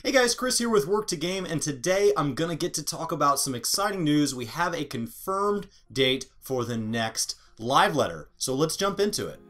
Hey guys, Chris here with Work to Game, and today I'm gonna get to talk about some exciting news. We have a confirmed date for the next live letter, so let's jump into it.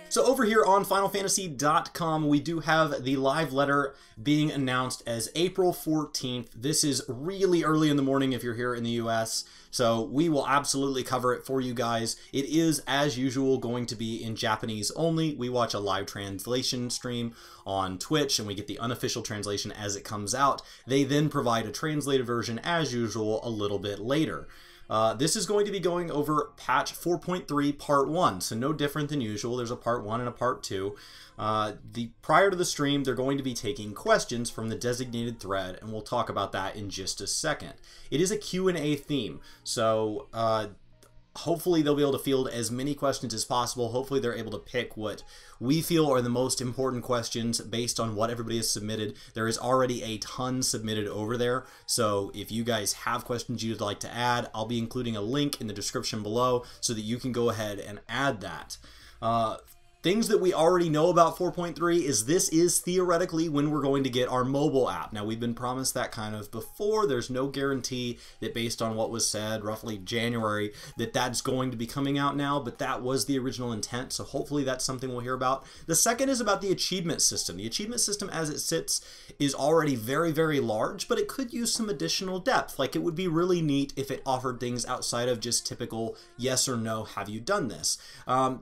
So over here on FinalFantasy.com, we do have the live letter being announced as April 14th. This is really early in the morning if you're here in the US, so we will absolutely cover it for you guys. It is, as usual, going to be in Japanese only. We watch a live translation stream on Twitch, and we get the unofficial translation as it comes out. They then provide a translated version, as usual, a little bit later. This is going to be going over patch 4.3 part 1, so no different than usual. There's a part 1 and a part 2. Prior to the stream, they're going to be taking questions from the designated thread, and we'll talk about that in just a second. It is a Q&A theme, so hopefully they'll be able to field as many questions as possible. Hopefully they're able to pick what we feel are the most important questions based on what everybody has submitted. There is already a ton submitted over there, so if you guys have questions you'd like to add, I'll be including a link in the description below so that you can go ahead and add that. Things that we already know about 4.3 is this is theoretically when we're going to get our mobile app. Now, we've been promised that kind of before. There's no guarantee that based on what was said roughly January that that's going to be coming out now, but that was the original intent, so hopefully that's something we'll hear about. The second is about the achievement system. The achievement system as it sits is already very, very large, but it could use some additional depth. Like, it would be really neat if it offered things outside of just typical yes or no, have you done this?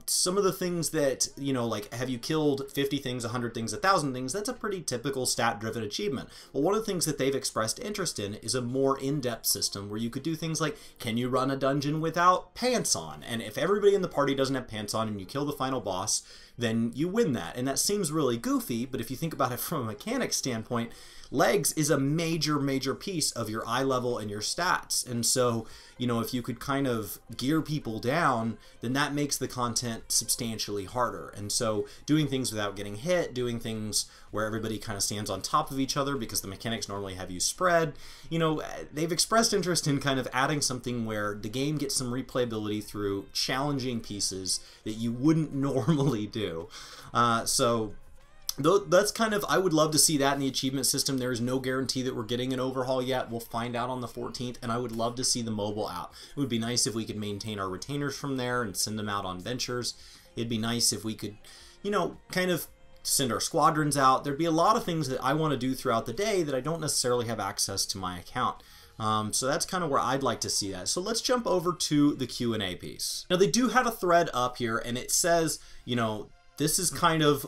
Some of the things that, you know, like, have you killed 50 things, 100 things, 1,000 things? That's a pretty typical stat-driven achievement. But one of the things that they've expressed interest in is a more in-depth system where you could do things like, can you run a dungeon without pants on? And if everybody in the party doesn't have pants on and you kill the final boss, then you win that. And that seems really goofy, but if you think about it from a mechanics standpoint, legs is a major, major piece of your eye level and your stats. And so, you know, if you could kind of gear people down, then that makes the content substantially harder. And so doing things without getting hit, doing things where everybody kind of stands on top of each other because the mechanics normally have you spread, you know, they've expressed interest in kind of adding something where the game gets some replayability through challenging pieces that you wouldn't normally do. That's kind of, I would love to see that in the achievement system. There is no guarantee that we're getting an overhaul yet. We'll find out on the 14th, and I would love to see the mobile app. It would be nice if we could maintain our retainers from there and send them out on ventures. It'd be nice if we could, you know, kind of send our squadrons out. There'd be a lot of things that I want to do throughout the day that I don't necessarily have access to my account. So that's kind of where I'd like to see that. So let's jump over to the Q&A piece. Now, they do have a thread up here, and it says, you know, this is kind of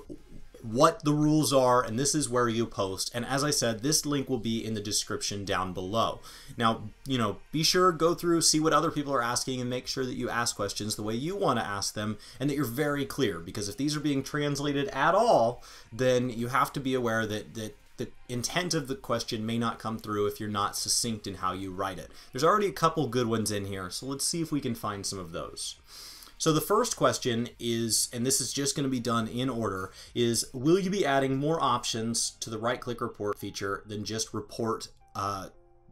what the rules are, and this is where you post. And as I said, this link will be in the description down below. Now, you know, be sure, go through, see what other people are asking, and make sure that you ask questions the way you want to ask them, and that you're very clear, because if these are being translated at all, then you have to be aware that the intent of the question may not come through if you're not succinct in how you write it. There's already a couple good ones in here, so let's see if we can find some of those. So the first question is, and this is just going to be done in order, is will you be adding more options to the right-click report feature than just report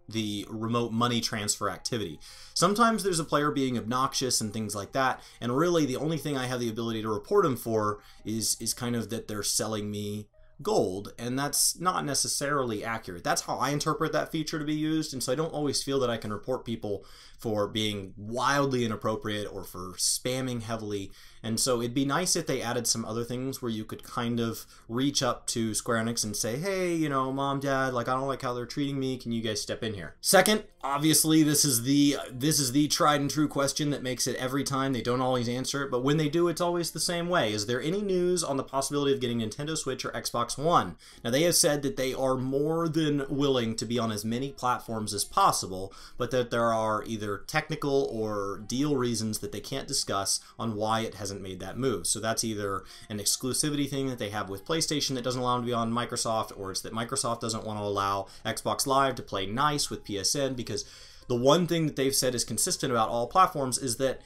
the remote money transfer activity? Sometimes there's a player being obnoxious and things like that, and really the only thing I have the ability to report them for is kind of that they're selling me gold, and that's not necessarily accurate. That's how I interpret that feature to be used, and so I don't always feel that I can report people for being wildly inappropriate or for spamming heavily. And so it'd be nice if they added some other things where you could kind of reach up to Square Enix and say, hey, you know, mom, dad, like, I don't like how they're treating me. Can you guys step in here? Second, obviously, this is the tried and true question that makes it every time. They don't always answer it, but when they do, it's always the same way. Is there any news on the possibility of getting Nintendo Switch or Xbox One? Now, they have said that they are more than willing to be on as many platforms as possible, but that there are either technical or deal reasons that they can't discuss on why it hasn't made that move. So that's either an exclusivity thing that they have with PlayStation that doesn't allow them to be on Microsoft, or it's that Microsoft doesn't want to allow Xbox Live to play nice with PSN, because the one thing that they've said is consistent about all platforms is that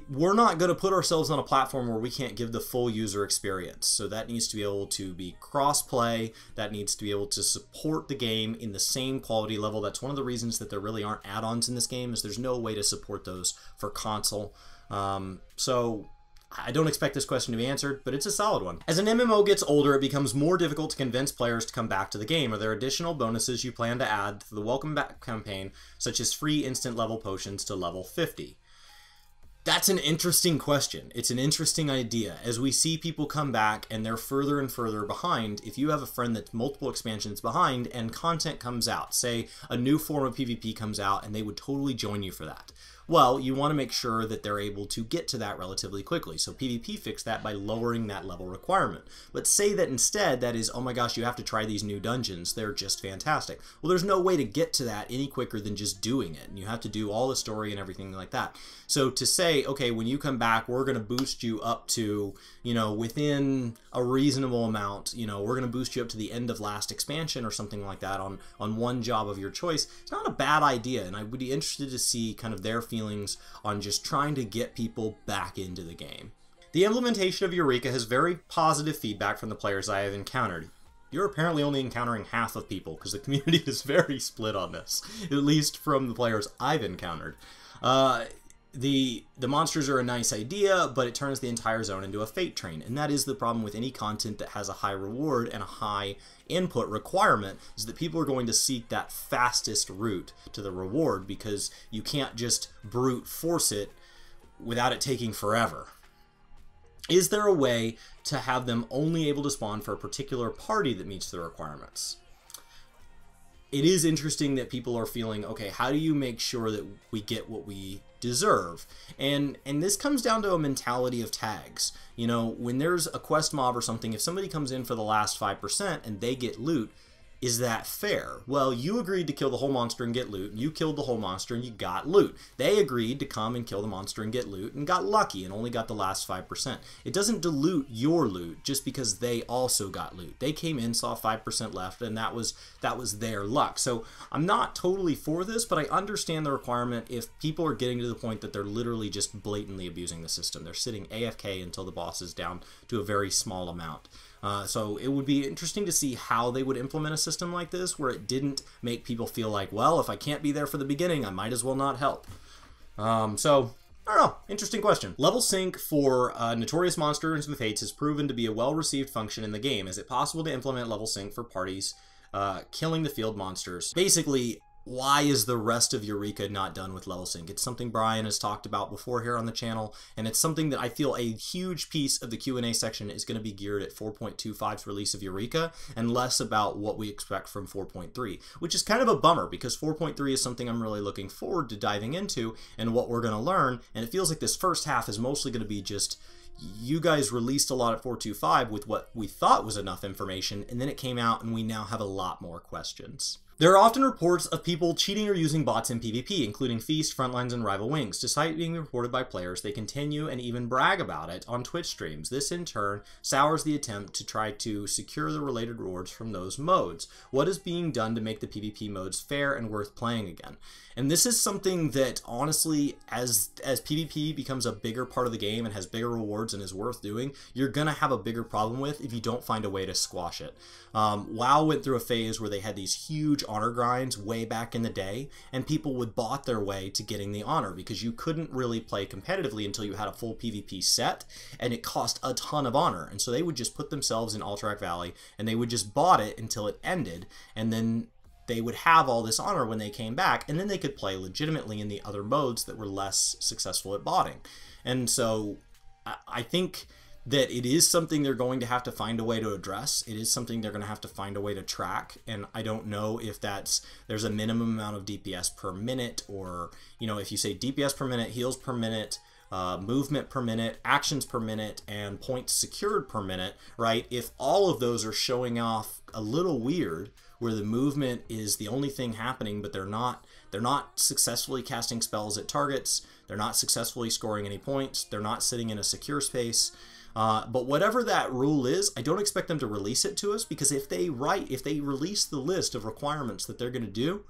we're not going to put ourselves on a platform where we can't give the full user experience. So that needs to be able to be cross-play. That needs to be able to support the game in the same quality level. That's one of the reasons that there really aren't add-ons in this game, is there's no way to support those for console. So I don't expect this question to be answered, but it's a solid one. As an MMO gets older, it becomes more difficult to convince players to come back to the game. Are there additional bonuses you plan to add to the Welcome Back campaign, such as free instant level potions to level 50? That's an interesting question. It's an interesting idea. As we see people come back and they're further and further behind, if you have a friend that's multiple expansions behind and content comes out, say a new form of PvP comes out and they would totally join you for that. Well, you want to make sure that they're able to get to that relatively quickly. So PvP fixed that by lowering that level requirement. But say that instead that is, oh my gosh, you have to try these new dungeons. They're just fantastic. Well, there's no way to get to that any quicker than just doing it. And you have to do all the story and everything like that. So to say, okay, when you come back, we're going to boost you up to, within a reasonable amount, we're going to boost you up to the end of last expansion or something like that on one job of your choice. It's not a bad idea. And I would be interested to see kind of their feelings on just trying to get people back into the game. The implementation of Eureka has very positive feedback from the players I have encountered. You're apparently only encountering half of people because the community is very split on this, at least from the players I've encountered. The monsters are a nice idea, but it turns the entire zone into a fate train, and that is the problem with any content that has a high reward and a high input requirement, is that people are going to seek that fastest route to the reward because you can't just brute force it without it taking forever. Is there a way to have them only able to spawn for a particular party that meets the requirements? It is interesting that people are feeling, okay, how do you make sure that we get what we deserve? And this comes down to a mentality of tags. When there's a quest mob or something, if somebody comes in for the last 5% and they get loot, is that fair? Well, you agreed to kill the whole monster and get loot, and you killed the whole monster and you got loot. They agreed to come and kill the monster and get loot and got lucky and only got the last 5%. It doesn't dilute your loot just because they also got loot. They came in, saw 5% left, and that was their luck. So I'm not totally for this, but I understand the requirement if people are getting to the point that they're literally just blatantly abusing the system. They're sitting AFK until the boss is down to a very small amount. So it would be interesting to see how they would implement a system like this where it didn't make people feel like, well, if I can't be there for the beginning, I might as well not help. So, I don't know. Interesting question. Level sync for Notorious Monsters and Fates has proven to be a well-received function in the game. Is it possible to implement level sync for parties killing the field monsters? Basically, why is the rest of Eureka not done with level sync? It's something Brian has talked about before here on the channel, and it's something that I feel a huge piece of the Q&A section is going to be geared at 4.25's release of Eureka, and less about what we expect from 4.3, which is kind of a bummer because 4.3 is something I'm really looking forward to diving into and what we're going to learn, and it feels like this first half is mostly going to be just you guys released a lot at 4.25 with what we thought was enough information, and then it came out and we now have a lot more questions. There are often reports of people cheating or using bots in PvP, including Feast, Frontlines, and Rival Wings. Despite being reported by players, they continue and even brag about it on Twitch streams. This, in turn, sours the attempt to try to secure the related rewards from those modes. What is being done to make the PvP modes fair and worth playing again? And this is something that, honestly, as PvP becomes a bigger part of the game and has bigger rewards and is worth doing, you're going to have a bigger problem with if you don't find a way to squash it. WoW went through a phase where they had these huge honor grinds way back in the day, and people would bot their way to getting the honor because you couldn't really play competitively until you had a full PvP set, and it cost a ton of honor. And so they would just put themselves in Alterac Valley, and they would just bot it until it ended, and then they would have all this honor when they came back, and then they could play legitimately in the other modes that were less successful at botting. And so I think that it is something they're going to have to find a way to address. It is something they're going to have to find a way to track, and I don't know if there's a minimum amount of DPS per minute, or, if you say DPS per minute, heals per minute, movement per minute, actions per minute, and points secured per minute, right? If all of those are showing off a little weird, where the movement is the only thing happening, but they're not successfully casting spells at targets, they're not successfully scoring any points, they're not sitting in a secure space. But whatever that rule is, I don't expect them to release it to us, because if they release the list of requirements that they're going to do,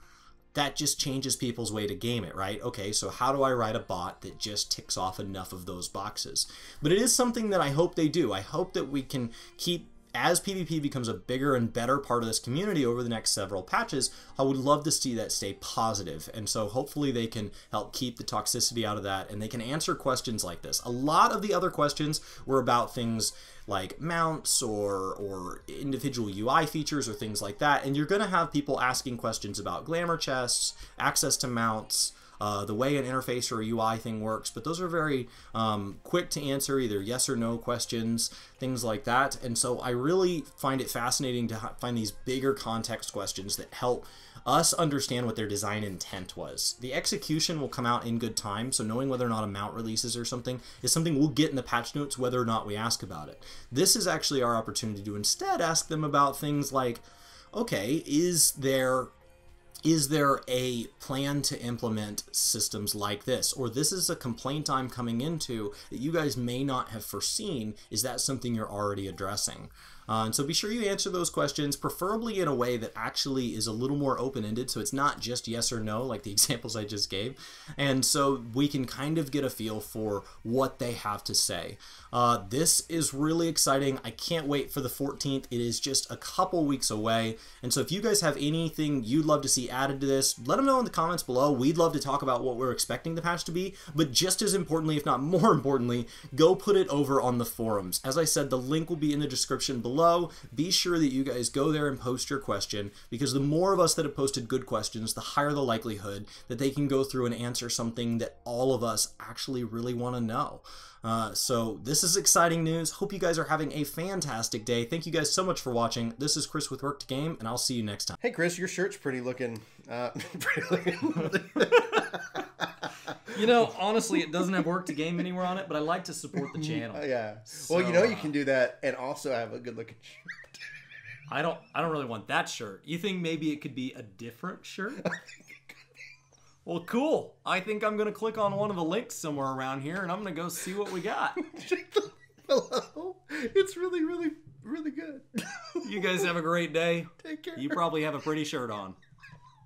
that just changes people's way to game it, right? Okay, so how do I write a bot that just ticks off enough of those boxes? But it is something that I hope they do. I hope that we can keep as PvP becomes a bigger and better part of this community over the next several patches, I would love to see that stay positive. And so hopefully they can help keep the toxicity out of that, and they can answer questions like this. A lot of the other questions were about things like mounts or individual UI features or things like that. And you're going to have people asking questions about glamour chests, access to mounts, the way an interface or a UI thing works, but those are very quick to answer, either yes or no questions, things like that. And so I really find it fascinating to find these bigger context questions that help us understand what their design intent was. The execution will come out in good time, so knowing whether or not a mount releases or something is something we'll get in the patch notes whether or not we ask about it. This is actually our opportunity to instead ask them about things like, okay, is there a plan to implement systems like this? Or this is a complaint I'm coming into that you guys may not have foreseen. Is that something you're already addressing? And so be sure you answer those questions, preferably in a way that actually is a little more open-ended, so it's not just yes or no like the examples I just gave. And so we can kind of get a feel for what they have to say. This is really exciting. I can't wait for the 14th. It is just a couple weeks away. And so if you guys have anything you'd love to see added to this, let them know in the comments below. We'd love to talk about what we're expecting the patch to be, but just as importantly, if not more importantly, go put it over on the forums. As I said, the link will be in the description below. Be sure that you guys go there and post your question, because the more of us that have posted good questions, the higher the likelihood that they can go through and answer something that all of us actually really want to know. So this is exciting news. Hope you guys are having a fantastic day. Thank you guys so much for watching. This is Chris with Work to Game, and I'll see you next time. Hey Chris, your shirt's pretty looking. You know, honestly, it doesn't have Work to Game anywhere on it, but I like to support the channel. Yeah. So, well, you know, you can do that and also have a good looking shirt. I don't really want that shirt. You think maybe it could be a different shirt? Well, cool. I think I'm going to click on one of the links somewhere around here, and I'm going to go see what we got. Check the link below. It's really, really, really good. You guys have a great day. Take care. You probably have a pretty shirt on.